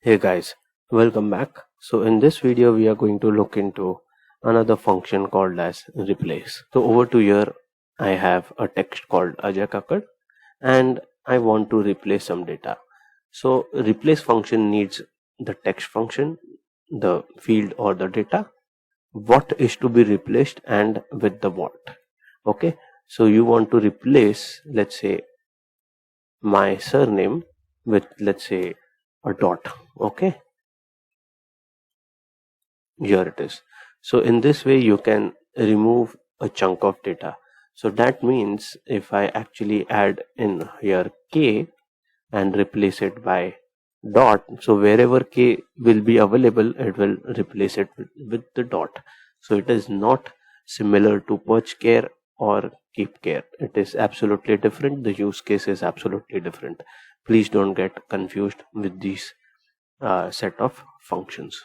Hey guys, welcome back. So in this video we are going to look into another function called as replace. So over to here I have a text called Ajay Kakad and I want to replace some data. So replace function needs the text function, the field or the data, what is to be replaced and with the what. Okay, so you want to replace, let's say, my surname with, let's say, a dot. Okay, here it is. So in this way you can remove a chunk of data. So that means if I actually add in here k and replace it by dot, so wherever k will be available it will replace it with the dot. So it is not similar to purge care or keep care. It is absolutely different. The use case is absolutely different. Please don't get confused with these set of functions.